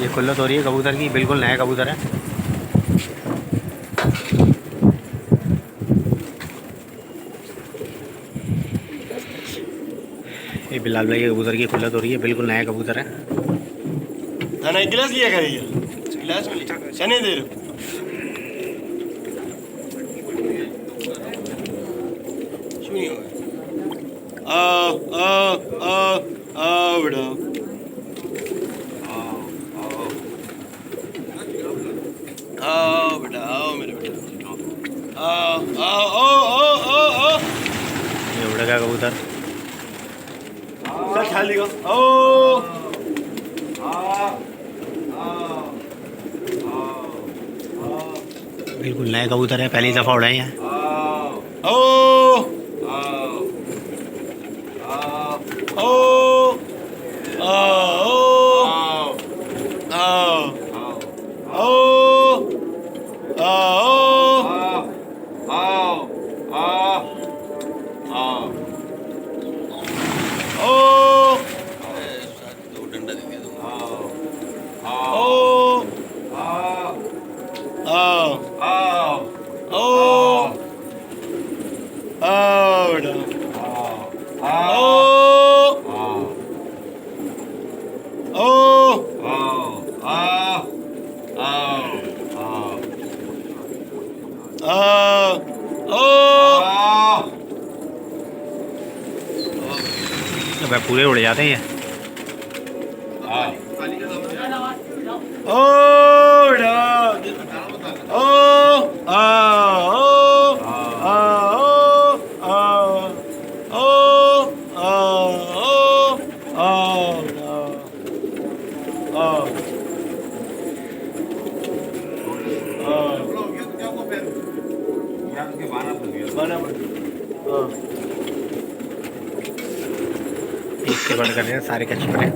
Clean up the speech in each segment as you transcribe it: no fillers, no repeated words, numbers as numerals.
ये खुल्लत हो रही है कबूतर की, बिल्कुल नया कबूतर है। ये बिलाल भाई के कबूतर की खुल्लत हो रही है, बिल्कुल नया कबूतर है। ना एक गिलास लिया करेगा, गिलास में चने दे रहे क्यों नहीं होगा। आ आ आ बेटा आओ बेटा, आओ मेरे बेटा, आओ आओ आओ आओ आओ आओ। ये उड़ेगा कबूतर। चल खा लेगा। आओ बिल्कुल नए कबूतर है, पहली दफ़ा उड़ाए हैं। आओ आओ वह पूरे उड़ जाते हैं। एक से बढ़ कर हैं सारे कच्चे पड़े।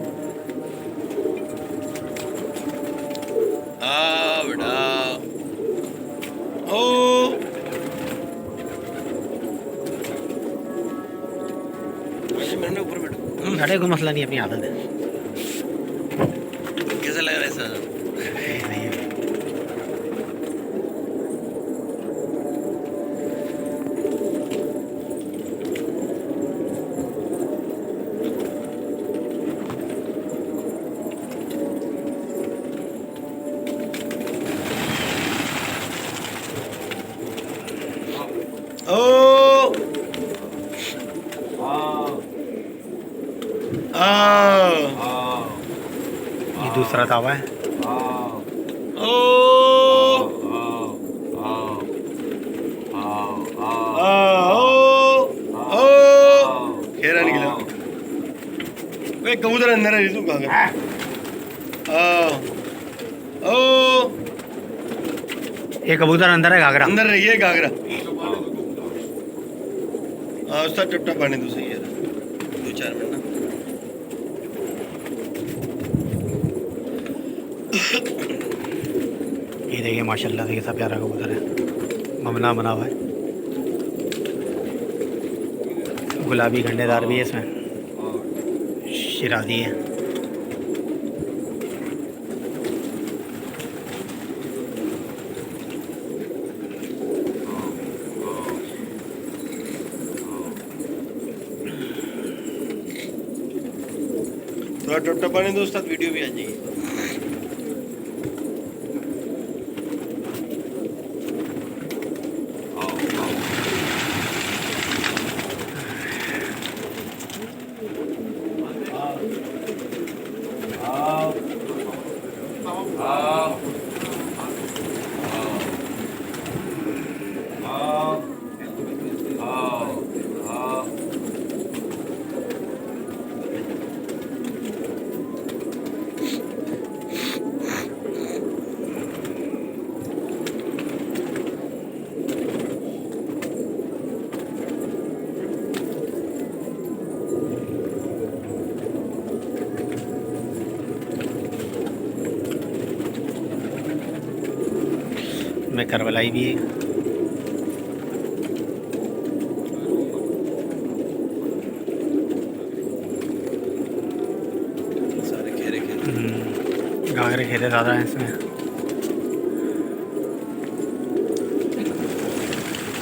बेटा ओ मैंने ऊपर बैठो। अरे कोई मसला नहीं, अपनी आदत है। कैसा लग रहा है सर? ये दूसरा तावा है। खेरा निकला। वे कबूतर अंदर है, तू कहाँ गया? ये कबूतर अंदर है, घाघरा अंदर रही है घाघरा। उसका टपटा पानी तो सही है, 2-4 मिनट ना। ये देखिए माशाल्लाह से कैसा प्यारा कबूतर है, ममना बना हुआ है। गुलाबी गंडेदार भी है इसमें, शिराजी है। थोड़ा टपटा पानी दो, उसके साथ वीडियो भी आ जाएगी। में करवलाई भी है। सारे घेरे घेरे। रहे खेते ज़्यादा हैं इसमें।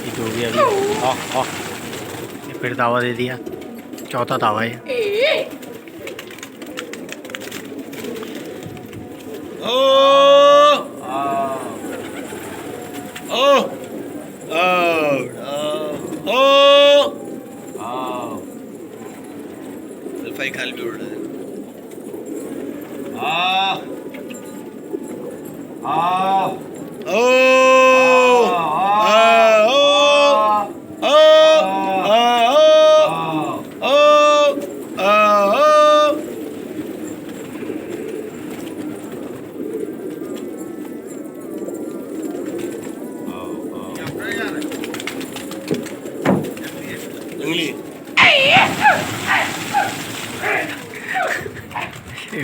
ये जो भी अभी ये फिर दावा दे दिया, चौथा दावा है। खाली भी उड़ रहे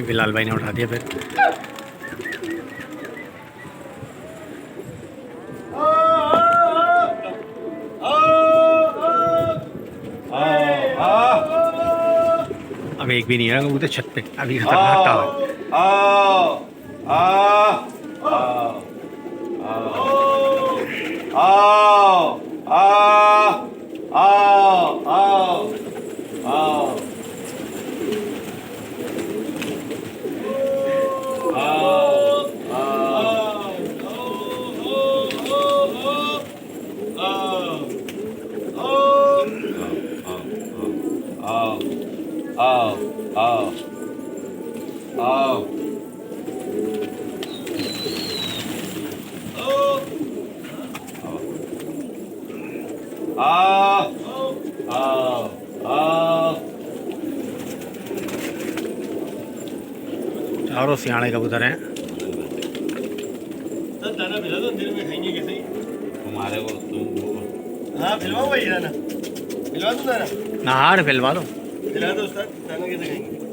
बिलाल भाई ने उठा दिया फिर। अब एक भी नहीं है कबूतर छत पे, अभी खतरनाक था। चारों सियाने कबूतर हैं। दाना फिलवा दो, दिन में खाएंगे कैसे ही हमारे को तुम। हाँ फिलवाओ भाई दाना, फिलवा दो दाना, नहार फिलवा दो। फिलवा दो उस्ताद, दाना कैसे खाएंगे।